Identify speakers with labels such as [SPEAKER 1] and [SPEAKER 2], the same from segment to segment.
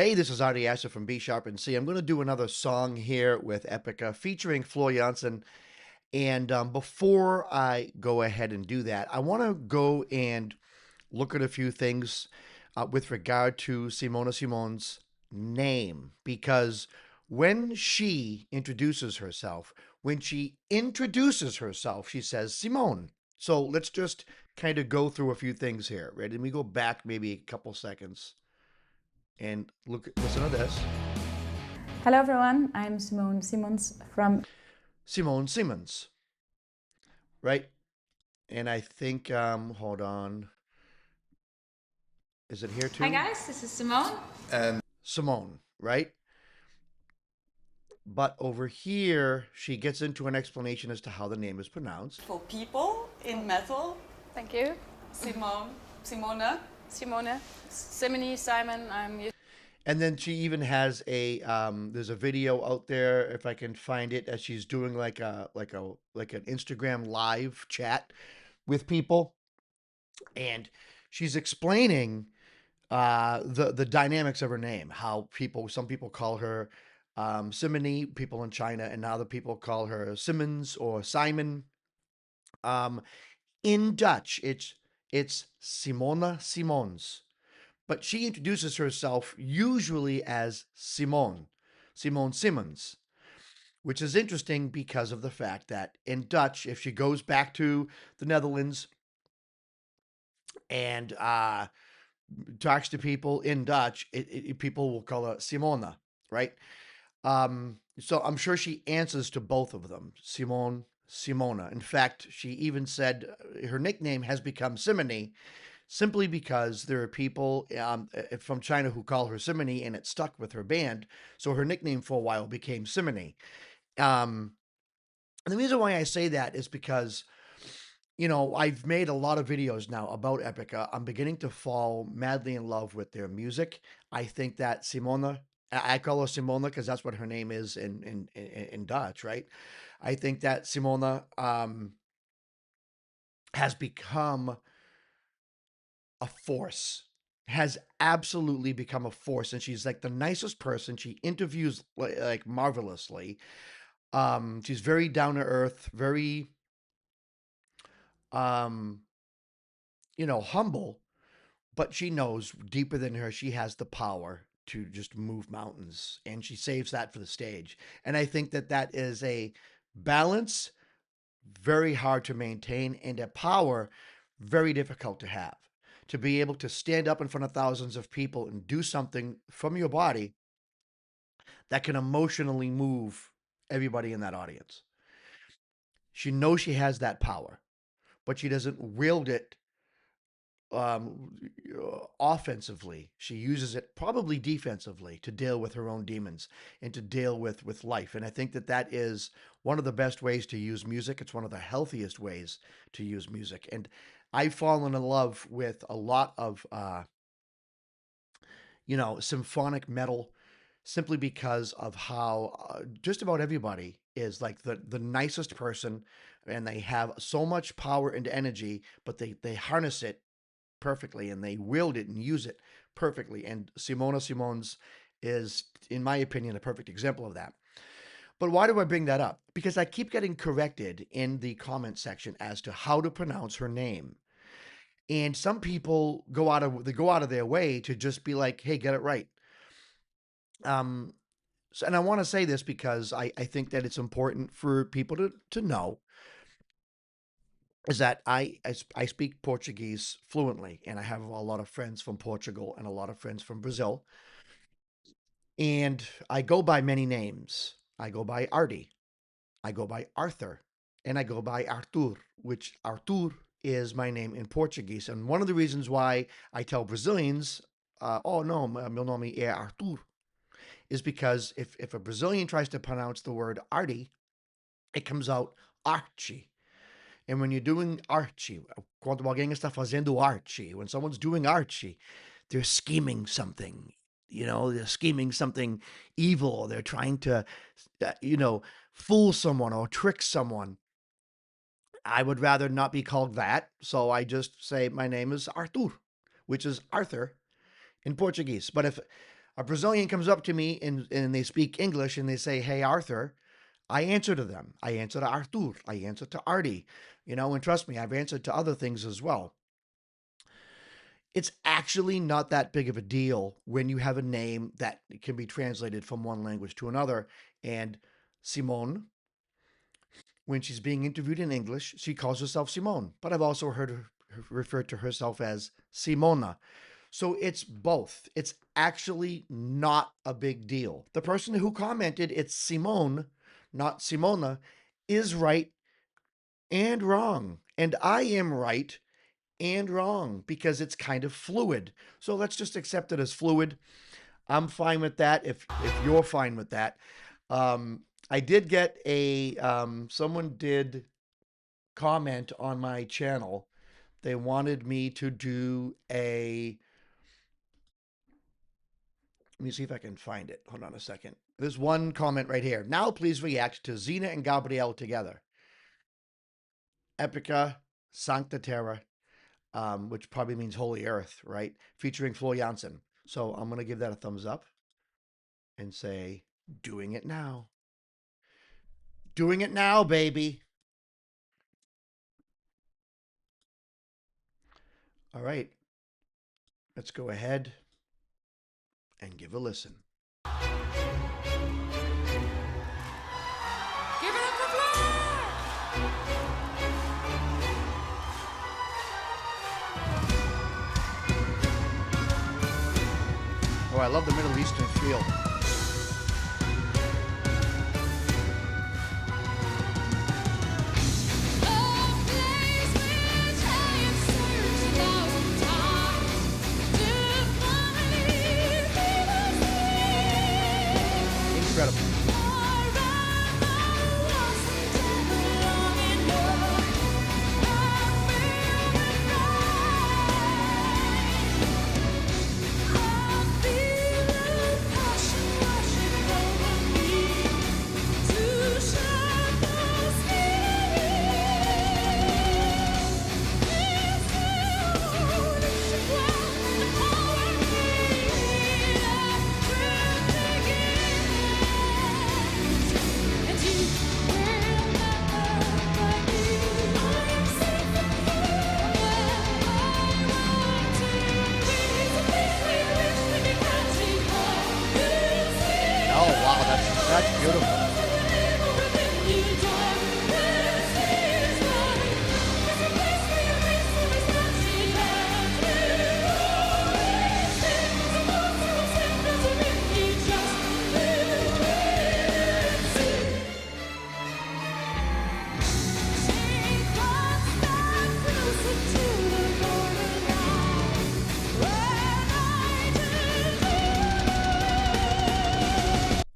[SPEAKER 1] Hey, this is Artie Asher from B Sharp and C. I'm going to do another song here with Epica featuring Jansen. And before I go ahead and do that, I want to go and look at a few things with regard to Simona Simone's name. Because when she introduces herself, she says Simone. So let's just kind of go through a few things here. Right? Let me go back maybe a couple seconds and listen to this.
[SPEAKER 2] Hello everyone, I'm Simone Simons from
[SPEAKER 1] Simone Simmons, right? And I think, hold on, is it here
[SPEAKER 3] Hi
[SPEAKER 1] too?
[SPEAKER 3] guys, this is Simone.
[SPEAKER 1] Simone, right? But over here, she gets into an explanation as to how the name is pronounced.
[SPEAKER 4] For people in metal,
[SPEAKER 2] Thank you,
[SPEAKER 4] Simone, Simone.
[SPEAKER 2] Simone, Simony, Simon.
[SPEAKER 1] And then she even has there's a video out there if I can find it as she's doing like an Instagram live chat with people, and she's explaining the dynamics of her name. How some people call her Simony, people in China, and now the people call her Simmons or Simon. Um, in Dutch, it's Simona Simons, but she introduces herself usually as Simone Simmons, which is interesting because of the fact that in Dutch, if she goes back to the Netherlands and talks to people in Dutch, people will call her Simona, right? So I'm sure she answers to both of them, Simone, Simona. In fact, she even said her nickname has become Simony simply because there are people from China who call her Simony, and it stuck with her band. So her nickname for a while became Simony. Um, and the reason why I say that is because I've made a lot of videos now about Epica. I'm beginning to fall madly in love with their music. I think that Simona, I call her Simona because that's what her name is in Dutch, right? I think that Simona has become a force, has absolutely become a force, and she's like the nicest person. She interviews like marvelously. She's very down to earth, very um, humble, but she knows deeper than her she has the power to just move mountains, and she saves that for the stage. And I think that that is a balance very hard to maintain, and a power very difficult to have, to be able to stand up in front of thousands of people and do something from your body that can emotionally move everybody in that audience. She knows she has that power, but she doesn't wield it um, offensively. She uses it probably defensively to deal with her own demons and to deal with life. And I think that that is one of the best ways to use music. It's one of the healthiest ways to use music. And I've fallen in love with a lot of symphonic metal simply because of how just about everybody is like the nicest person, and they have so much power and energy, but they harness it perfectly and they wield it and use it perfectly. And Simona Simons is, in my opinion, a perfect example of that. But why do I bring that up? Because I keep getting corrected in the comment section as to how to pronounce her name. And some people go out of their way to just be like, "Hey, get it right." Um, and I want to say this because I think that it's important for people to know is that I speak Portuguese fluently, and I have a lot of friends from Portugal and a lot of friends from Brazil, and I go by many names. I go by Artie, I go by Arthur, and I go by Artur, which Artur is my name in Portuguese. And one of the reasons why I tell Brazilians, "Oh no, meu nome é Artur," is because if a Brazilian tries to pronounce the word Artie, it comes out Archie. And when you're doing Archie, quando alguém está fazendo arte, when someone's doing Archie, they're scheming something. They're scheming something evil. They're trying to, fool someone or trick someone. I would rather not be called that. So I just say my name is Artur, which is Arthur in Portuguese. But if a Brazilian comes up to me and they speak English and they say, "Hey, Arthur," I answer to them. I answer to Arthur. I answer to Artie. And trust me, I've answered to other things as well. It's actually not that big of a deal when you have a name that can be translated from one language to another. And Simone, when she's being interviewed in English, she calls herself Simone. But I've also heard her refer to herself as Simona. So it's both. It's actually not a big deal. The person who commented it's Simone, not Simona, is right and wrong. And I am right and wrong because it's kind of fluid. So let's just accept it as fluid. I'm fine with that if you're fine with that. I did get someone did comment on my channel. They wanted me to do let me see if I can find it. Hold on a second. There's one comment right here. Now please react to Zena and Gabrielle together. Epica, Sancta Terra, which probably means Holy Earth, right? Featuring Jansen. So I'm going to give that a thumbs up and say, doing it now. Doing it now, baby. All right. Let's go ahead and give a listen.
[SPEAKER 3] Give it up for Flair!
[SPEAKER 1] Oh, I love the Middle Eastern feel. Incredible. Oh, wow, that's beautiful.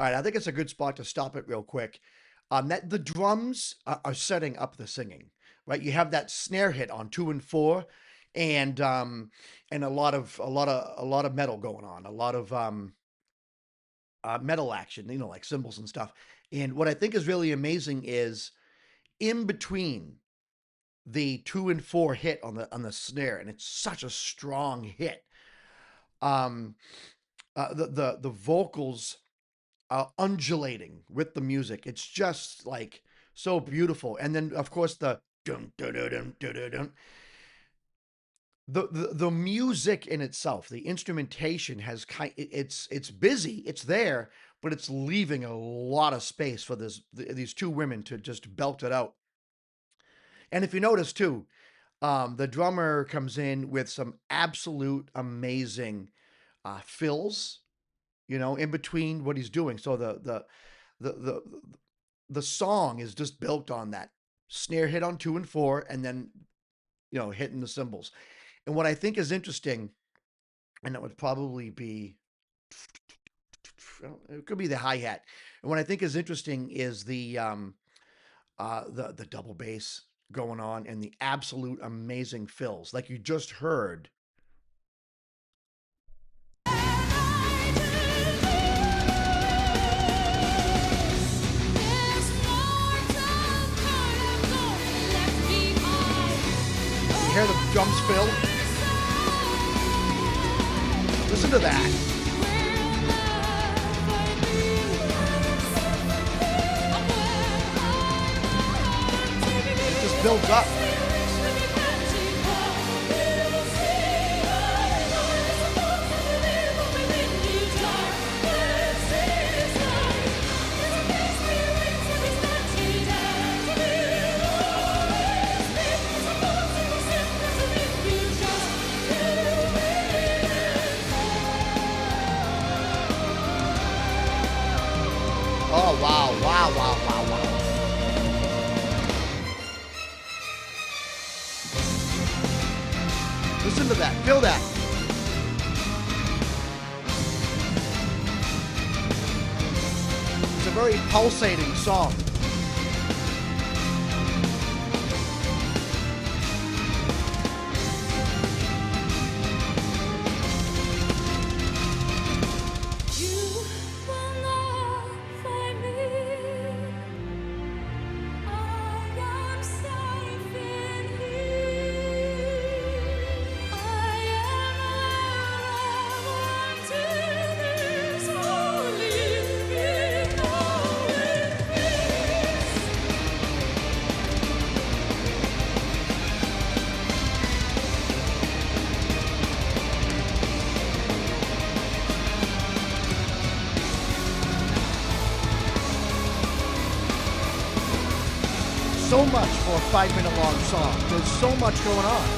[SPEAKER 1] All right, I think it's a good spot to stop it real quick. That the drums are setting up the singing, right? You have that snare hit on 2 and 4, and a lot of metal going on, a lot of metal action, like cymbals and stuff. And what I think is really amazing is in between the 2 and 4 hit on the snare, and it's such a strong hit. The vocals undulating with the music. It's just like so beautiful. And then of course the dun, dun, dun, dun, dun, dun, dun. The music in itself, the instrumentation has it's busy, it's there, but it's leaving a lot of space for these two women to just belt it out. And if you notice too, the drummer comes in with some absolute amazing fills, in between what he's doing. So the the song is just built on that snare hit on 2 and 4, and then hitting the cymbals. And what I think is interesting, and that would probably be, it could be the hi-hat. And what I think is interesting is the double bass going on and the absolute amazing fills, like you just heard. You hear the drums fill? Listen to that. builds up. Oh, wow, wow, wow, wow, wow. Listen to that, feel that. It's a very pulsating song. So much for a 5-minute long song. There's so much going on.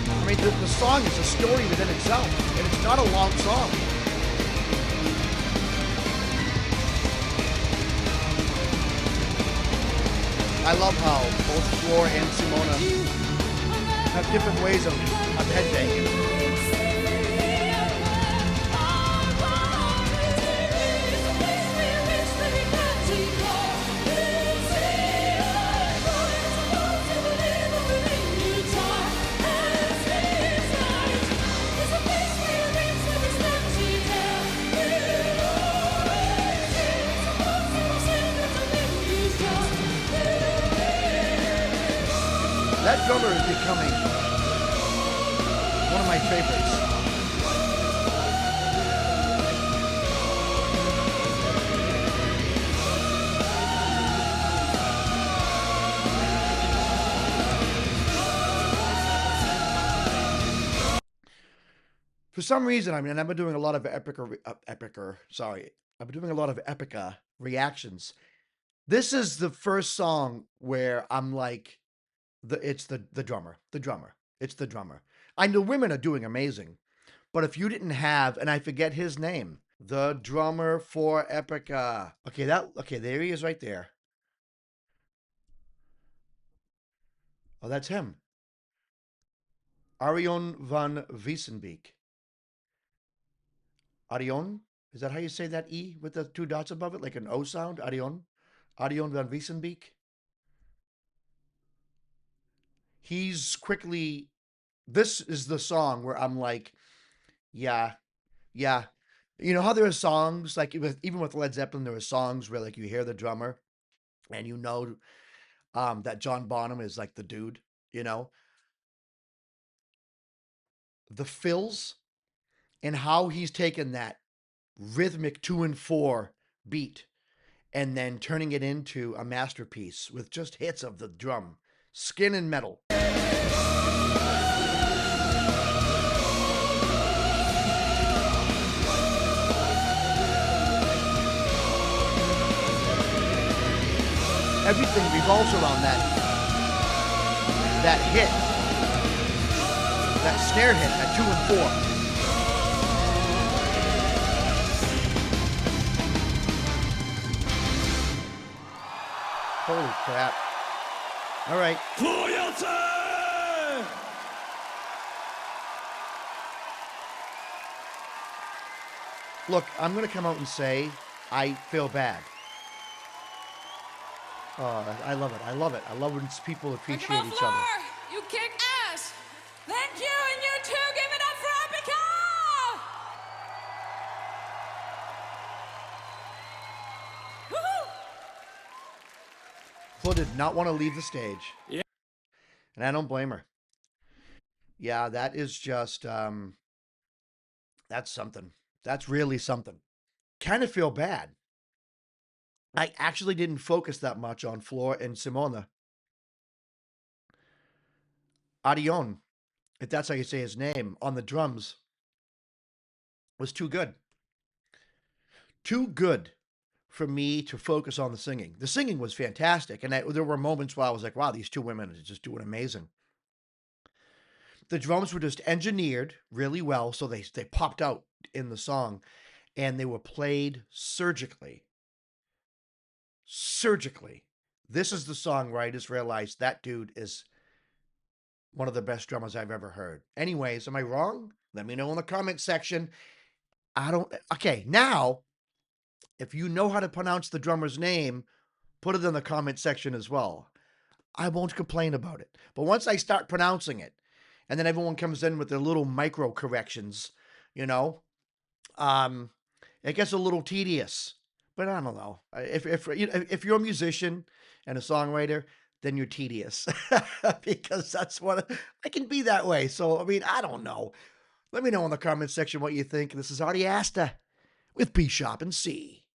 [SPEAKER 1] I mean, the song is a story within itself, and it's not a long song. I love how both Floor and Simona have different ways of headbanging. That drummer is becoming one of my favorites. For some reason, I mean, I've been doing a lot of I've been doing a lot of Epica reactions. This is the first song where I'm like, it's the drummer. It's the drummer. I know women are doing amazing, but if you didn't have, and I forget his name, the drummer for Epica. Okay, there he is right there. Oh, that's him. Arion van Wiesenbeek. Arion? Is that how you say that E with the 2 dots above it, like an O sound? Arion? Arion van Wiesenbeek? He's quickly. This is the song where I'm like, yeah, yeah. You know how there are songs like even with Led Zeppelin, there are songs where like you hear the drummer, and you know that John Bonham is like the dude. You know the fills and how he's taken that rhythmic 2 and 4 beat and then turning it into a masterpiece with just hits of the drum, skin and metal. Everything revolves around that hit, that snare hit at 2 and 4. Holy crap. All right.
[SPEAKER 3] Fluidity!
[SPEAKER 1] Look, I'm going to come out and say I feel bad. Oh, I love it. I love it. I love when people appreciate each other.
[SPEAKER 4] You kick ass! Thank you, and you too, give it up for Epica! Woohoo!
[SPEAKER 1] Flo did not want to leave the stage.
[SPEAKER 3] Yeah.
[SPEAKER 1] And I don't blame her. Yeah, that is just, that's something. That's really something. kind of feel bad. I actually didn't focus that much on Flor and Simona. Adion, if that's how you say his name, on the drums was too good. Too good for me to focus on the singing. The singing was fantastic, and there were moments where I was like, wow, these two women are just doing amazing. The drums were just engineered really well, so they popped out in the song, and they were played surgically. Surgically. This is the song where I just realized that dude is one of the best drummers I've ever heard. Anyways, am I wrong? Let me know in the comment section. I don't. Okay, now, if you know how to pronounce the drummer's name, put it in the comment section as well. I won't complain about it. But once I start pronouncing it, and then everyone comes in with their little micro corrections, you know, um, it gets a little tedious. But I don't know. If you're a musician and a songwriter, then you're tedious because that's what I can be that way. So I mean, I don't know. Let me know in the comment section what you think. This is Artie Asta with P Shop and C.